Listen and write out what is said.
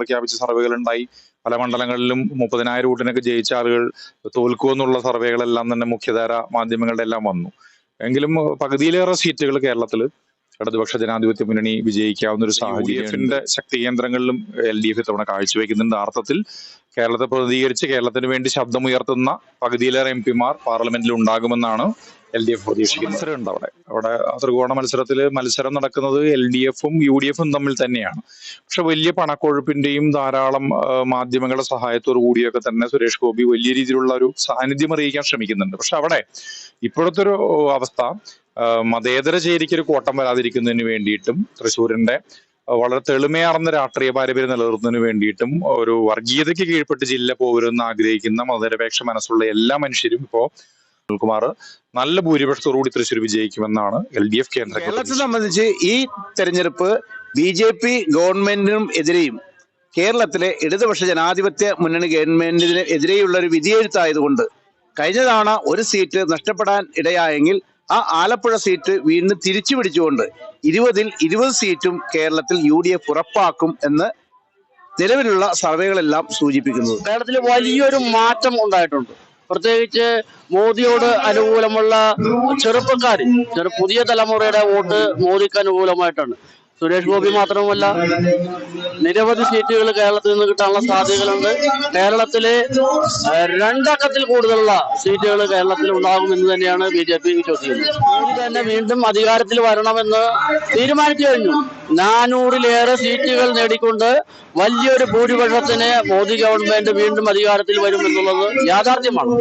പ്രഖ്യാപിച്ച സർവേകൾ ഉണ്ടായി. പല മണ്ഡലങ്ങളിലും 30,000 വോട്ടിനൊക്കെ ജയിച്ച ആളുകൾ തോൽക്കുമെന്നുള്ള സർവേകളെല്ലാം തന്നെ മുഖ്യധാര മാധ്യമങ്ങളുടെ എല്ലാം വന്നു. എങ്കിലും പകുതിയിലേറെ സീറ്റുകൾ കേരളത്തിൽ ഇടതുപക്ഷ ജനാധിപത്യ മുന്നണി വിജയിക്കാവുന്ന ഒരു സാഹചര്യത്തിന്റെ ശക്തി കേന്ദ്രങ്ങളിലും LDF ഇത്തവണ കാഴ്ചവെക്കുന്നുണ്ട്. അർത്ഥത്തിൽ കേരളത്തെ പ്രതികരിച്ച് കേരളത്തിന് വേണ്ടി ശബ്ദമുയർത്തുന്ന പകുതിയിലേറെ MP-മാർ പാർലമെന്റിൽ ഉണ്ടാകുമെന്നാണ് LDF പ്രതീക്ഷിക്കുന്നത്. മത്സരമുണ്ട് അവിടെ ത്രികോണ മത്സരം നടക്കുന്നത് LDF-ഉം UDF-ഉം തമ്മിൽ തന്നെയാണ്. പക്ഷെ വലിയ പണക്കൊഴുപ്പിന്റെയും ധാരാളം മാധ്യമങ്ങളുടെ സഹായത്തോടു കൂടിയൊക്കെ തന്നെ സുരേഷ് ഗോപി വലിയ രീതിയിലുള്ള ഒരു സാന്നിധ്യം അറിയിക്കാൻ ശ്രമിക്കുന്നുണ്ട്. പക്ഷെ അവിടെ ഇപ്പോഴത്തെ ഒരു അവസ്ഥ മതേതര ചേരിക്ക് ഒരു കോട്ടം വരാതിരിക്കുന്നതിന് വേണ്ടിയിട്ടും തൃശ്ശൂരിന്റെ വളരെ തെളിമയാർന്ന രാഷ്ട്രീയ പാരമ്പര്യം നിലനിർത്തുന്നതിന് വേണ്ടിയിട്ടും ഒരു വർഗീയതയ്ക്ക് കീഴ്പ്പെട്ട് ജില്ല പോരുമെന്ന് ആഗ്രഹിക്കുന്ന മതനിരപേക്ഷ മനസ്സുള്ള എല്ലാ മനുഷ്യരും ഇപ്പോ കുമാർ നല്ല ഭൂരിപക്ഷത്തോടുകൂടി തൃശ്ശൂർ വിജയിക്കുമെന്നാണ് LDF കേന്ദ്ര. കേരളത്തെ സംബന്ധിച്ച് ഈ തെരഞ്ഞെടുപ്പ് BJP ഗവൺമെന്റിനും എതിരെയും കേരളത്തിലെ ഇടതുപക്ഷ ജനാധിപത്യ മുന്നണി ഗവൺമെന്റിന് എതിരെയുള്ള ഒരു വിധിയെഴുത്തായതുകൊണ്ട് കഴിഞ്ഞ തവണ ഒരു സീറ്റ് നഷ്ടപ്പെടാൻ ഇടയായെങ്കിൽ ആ ആലപ്പുഴ സീറ്റ് വീണ്ടും തിരിച്ചു പിടിച്ചുകൊണ്ട് 20-ൽ 20 സീറ്റും കേരളത്തിൽ UDF ഉറപ്പാക്കും എന്ന് നിലവിലുള്ള സർവേകളെല്ലാം സൂചിപ്പിക്കുന്നത്. കേരളത്തിൽ വലിയൊരു മാറ്റം ഉണ്ടായിട്ടുണ്ട്. പ്രത്യേകിച്ച് മോദിയോട് അനുകൂലമുള്ള ചെറുപ്പക്കാർ, പുതിയ തലമുറയുടെ വോട്ട് മോദിക്ക് അനുകൂലമായിട്ടാണ്. സുരേഷ് ഗോപി മാത്രമല്ല, നിരവധി സീറ്റുകൾ കേരളത്തിൽ നിന്ന് കിട്ടാനുള്ള സാധ്യതകളുണ്ട്. കേരളത്തിലെ 2 അക്കത്തിൽ കൂടുതലുള്ള സീറ്റുകൾ കേരളത്തിൽ ഉണ്ടാകുമെന്ന് തന്നെയാണ് BJP വിശ്വസിക്കുന്നത്. മോദി തന്നെ വീണ്ടും അധികാരത്തിൽ വരണമെന്ന് തീരുമാനിച്ചു കഴിഞ്ഞു. 400-ലേറെ സീറ്റുകൾ നേടിക്കൊണ്ട് വലിയൊരു ഭൂരിപക്ഷത്തിന് മോദി ഗവൺമെന്റ് വീണ്ടും അധികാരത്തിൽ വരുമെന്നുള്ളത് യാഥാർത്ഥ്യമാണ്.